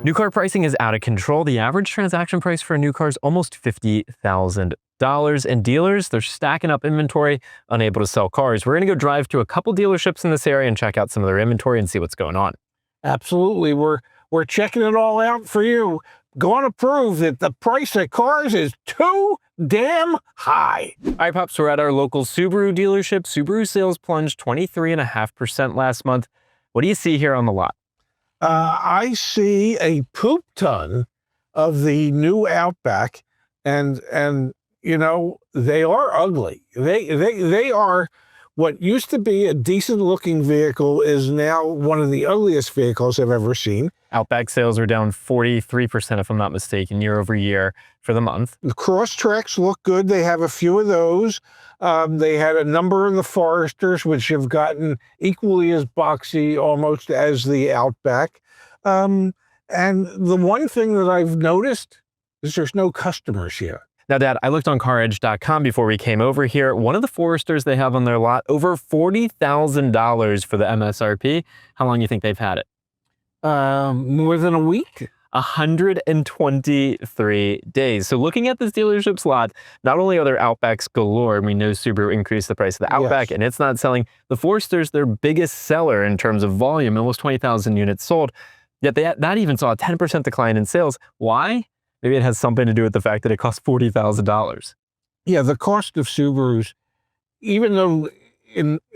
New car pricing is out of control. The average transaction price for a new car is almost $50,000. And dealers, they're stacking up inventory, unable to sell cars. We're going to go drive to a couple dealerships in this area and check out some of their inventory and see what's going on. Absolutely. We're checking it all out for you. Going to prove that the price of cars is too damn high. All right, Pops, we're at our local Subaru dealership. Subaru sales plunged 23.5% last month. What do you see here on the lot? I see a poop ton of the new Outback, and you know, they are ugly. They are what used to be a decent looking vehicle is now one of the ugliest vehicles I've ever seen. Outback sales are down 43%, if I'm not mistaken, year over year for the month. The cross tracks look good. They have a few of those. They had a number of the Foresters, which have gotten equally as boxy almost as the Outback. And the one thing that I've noticed is there's no customers here. Now, Dad, I looked on CarEdge.com before we came over here. One of the Foresters they have on their lot, over $40,000 for the MSRP. How long do you think they've had it? More than a week? 123 days. So looking at this dealership's lot, not only are there Outbacks galore, and we know Subaru increased the price of the Outback, and it's not selling. The Forester's their biggest seller in terms of volume, almost 20,000 units sold. Yet that even saw a 10% decline in sales. Why? Maybe it has something to do with the fact that it costs $40,000. Yeah, the cost of Subarus, even though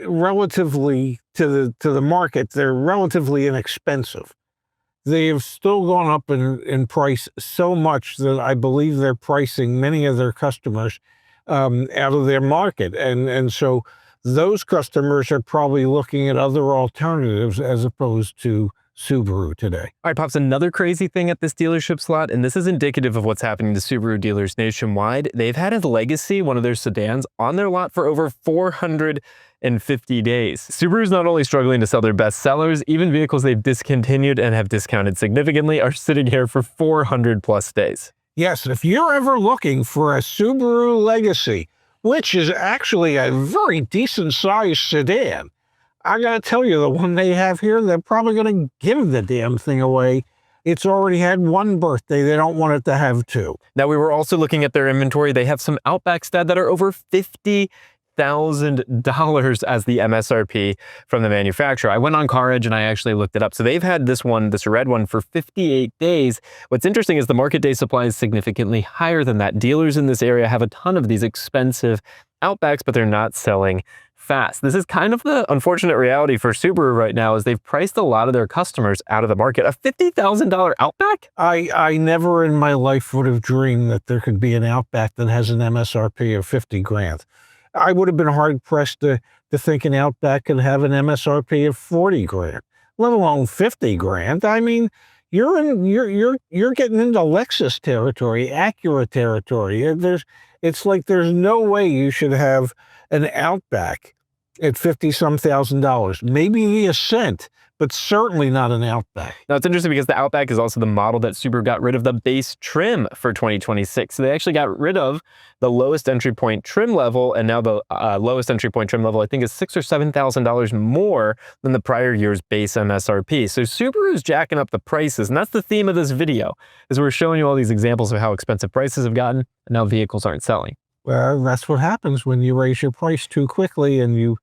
relatively to the market, they're relatively inexpensive. They have still gone up in price so much that I believe they're pricing many of their customers out of their market. And so those customers are probably looking at other alternatives as opposed to Subaru today. All right, Pops, another crazy thing at this dealership's lot, and this is indicative of what's happening to Subaru dealers nationwide. They've had a Legacy, one of their sedans, on their lot for over 450 days. Subaru's not only struggling to sell their best sellers, even vehicles they've discontinued and have discounted significantly are sitting here for 400 plus days. Yes, if you're ever looking for a Subaru Legacy, which is actually a very decent sized sedan, I gotta tell you, the one they have here, they're probably gonna give the damn thing away. It's already had one birthday. They don't want it to have two. Now, we were also looking at their inventory. They have some Outbacks that are over $50,000 as the MSRP from the manufacturer. I went on CarEdge and I actually looked it up. So they've had this red one for 58 days. What's interesting is the market day supply is significantly higher than that. Dealers in this area have a ton of these expensive Outbacks, but they're not selling fast. This is kind of the unfortunate reality for Subaru right now, is they've priced a lot of their customers out of the market. A $50,000 Outback? I never in my life would have dreamed that there could be an Outback that has an MSRP of 50 grand. I would have been hard pressed to think an Outback could have an MSRP of 40 grand, let alone 50 grand. I mean, you're getting into Lexus territory, Acura territory. It's like there's no way you should have an Outback at $50-some thousand. Maybe a cent, but certainly not an Outback. Now, it's interesting because the Outback is also the model that Subaru got rid of the base trim for 2026. So they actually got rid of the lowest entry point trim level, and now the lowest entry point trim level, I think, is $6,000 or $7,000 more than the prior year's base MSRP. So Subaru is jacking up the prices, and that's the theme of this video, is we're showing you all these examples of how expensive prices have gotten, and now vehicles aren't selling. Well, that's what happens when you raise your price too quickly and you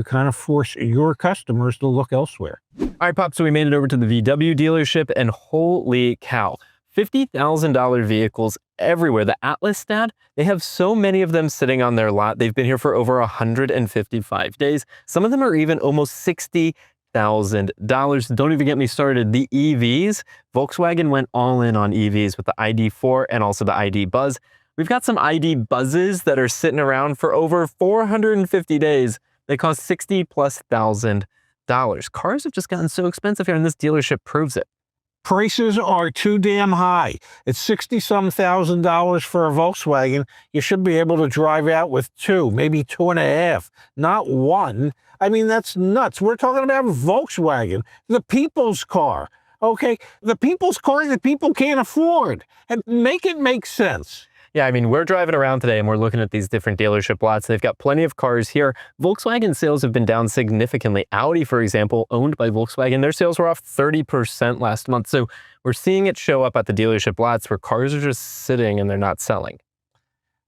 kind of force your customers to look elsewhere. All right, Pop, so we made it over to the VW dealership, and holy cow, $50,000 vehicles everywhere. The Atlas Dad, they have so many of them sitting on their lot. They've been here for over 155 days. Some of them are even almost $60,000. Don't even get me started. The EVs, Volkswagen went all in on EVs with the ID4 and also the ID Buzz. We've got some ID Buzzes that are sitting around for over 450 days. They cost $60,000+. Cars have just gotten so expensive here, and this dealership proves it. Prices are too damn high. It's $60-some thousand for a Volkswagen. You should be able to drive out with two, maybe 2.5, not one. I mean, that's nuts. We're talking about Volkswagen, the people's car. Okay, the people's car that people can't afford. And make it make sense. Yeah, I mean, we're driving around today and we're looking at these different dealership lots. They've got plenty of cars here. Volkswagen sales have been down significantly. Audi, for example, owned by Volkswagen, their sales were off 30% last month. So we're seeing it show up at the dealership lots where cars are just sitting and they're not selling.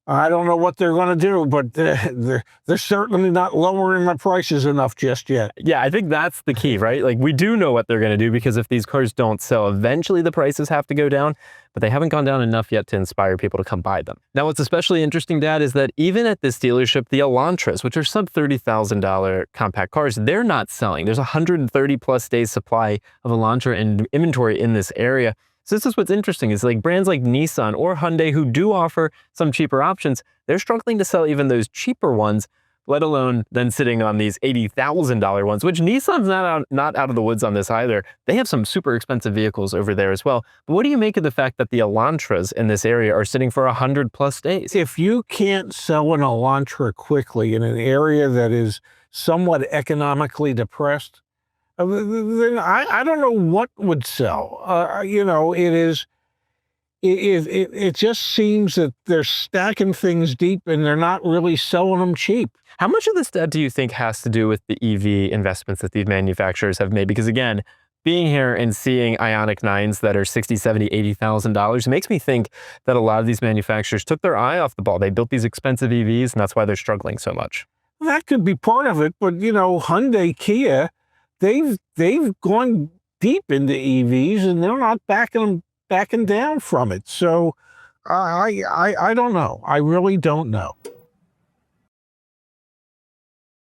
I don't know what they're going to do, but they're certainly not lowering the prices enough just yet. Yeah, I think that's the key, right? Like, we do know what they're going to do, because if these cars don't sell, eventually the prices have to go down, but they haven't gone down enough yet to inspire people to come buy them. Now, what's especially interesting, Dad, is that even at this dealership, the Elantras, which are sub $30,000 compact cars, they're not selling. There's 130 plus days supply of Elantra in inventory in this area. So this is what's interesting, is like brands like Nissan or Hyundai, who do offer some cheaper options, they're struggling to sell even those cheaper ones, let alone then sitting on these $80,000 ones, which Nissan's not out of the woods on this either. They have some super expensive vehicles over there as well. But what do you make of the fact that the Elantras in this area are sitting for 100 plus days? If you can't sell an Elantra quickly in an area that is somewhat economically depressed, then I don't know what would sell. It just seems that they're stacking things deep and they're not really selling them cheap. How much of this, Dad, do you think has to do with the EV investments that these manufacturers have made? Because again, being here and seeing Ioniq 9s that are $60,000, $70,000, $80,000 makes me think that a lot of these manufacturers took their eye off the ball. They built these expensive EVs, and that's why they're struggling so much. That could be part of it, but Hyundai, Kia, they've gone deep into EVs and they're not backing down from it. So I don't know. I really don't know.